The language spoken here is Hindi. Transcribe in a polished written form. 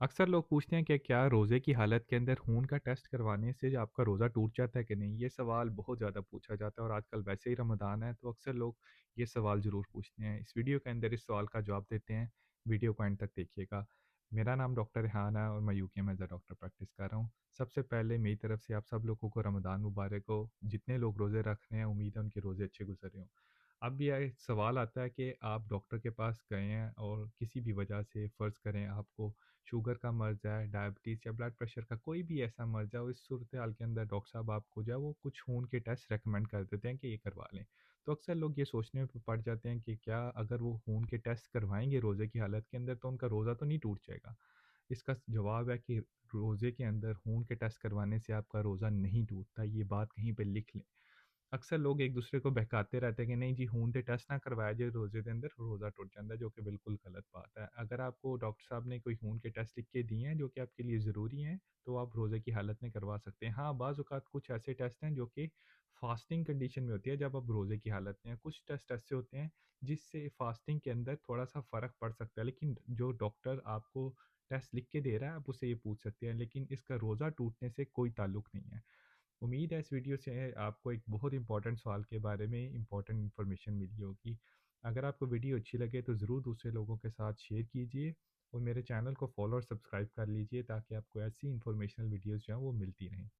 अक्सर लोग पूछते हैं कि क्या रोज़े की हालत के अंदर खून का टेस्ट करवाने से आपका रोज़ा टूट जाता है कि नहीं? ये सवाल बहुत ज़्यादा पूछा जाता है और आजकल वैसे ही रमज़ान है तो अक्सर लोग ये सवाल ज़रूर पूछते हैं। इस वीडियो के अंदर इस सवाल का जवाब देते हैं, वीडियो को एंड तक देखिएगा। मेरा नाम डॉक्टर रेहान है और मैं यूके में एज़ अ डॉक्टर प्रैक्टिस कर रहा हूँ। सबसे पहले मेरी तरफ से आप सब लोगों को रमज़ान मुबारक हो। जितने लोग रोज़े रख रहे हैं उम्मीद है उनके रोज़े अच्छे गुज़र रहे हों। अब ये एक सवाल आता है कि आप डॉक्टर के पास गए हैं और किसी भी वजह से फ़र्ज़ करें आपको शुगर का मर्ज़ है, डायबिटीज़ या ब्लड प्रेशर का कोई भी ऐसा मर्ज़ है और इस सूरत-ए-हाल के अंदर डॉक्टर साहब आपको जो है वो कुछ खून के टेस्ट रिकमेंड कर देते हैं कि ये करवा लें। तो अक्सर लोग ये सोचने में पड़ जाते हैं कि क्या अगर वो खून के टेस्ट करवाएँगे रोज़े की हालत के अंदर तो उनका रोज़ा तो नहीं टूट जाएगा? इसका जवाब है कि रोज़े के अंदर खून के टेस्ट करवाने से आपका रोज़ा नहीं टूटता, ये बात कहीं पे लिख लें। अक्सर लोग एक-दूसरे को बहकाते रहते हैं कि नहीं जी खून दे टेस्ट ना करवाया जे रोज़े दे अंदर रोज़ा टुट जांदा है, जो कि बिल्कुल गलत बात है। अगर आपको डॉक्टर साहब ने कोई खून के टेस्ट लिख के दिए हैं, जो कि आपके लिए ज़रूरी हैं, तो आप रोज़े की हालत में करवा सकते हैं। हाँ, बाज़ औक़ात कुछ ऐसे टेस्ट हैं जो कि फ़ास्टिंग कंडीशन में होती है जब आप रोज़े की हालत में हैं। कुछ टेस्ट ऐसे होते हैं जिससे फ़ास्टिंग के अंदर थोड़ा-सा फ़र्क पड़ सकता है, लेकिन जो डॉक्टर आपको टेस्ट लिख के दे रहा है, आप उससे ये पूछ सकते हैं, लेकिन इसका रोज़ा टूटने से कोई ताल्लुक नहीं है। उम्मीद है इस वीडियो से आपको एक बहुत इंपॉर्टेंट सवाल के बारे में इंपॉर्टेंट इन्फॉर्मेशन मिली होगी। अगर आपको वीडियो अच्छी लगे तो ज़रूर दूसरे लोगों के साथ शेयर कीजिए और मेरे चैनल को फॉलो और सब्सक्राइब कर लीजिए ताकि आपको ऐसी इंफॉर्मेशनल वीडियोज़ जो हैं वो मिलती रहें।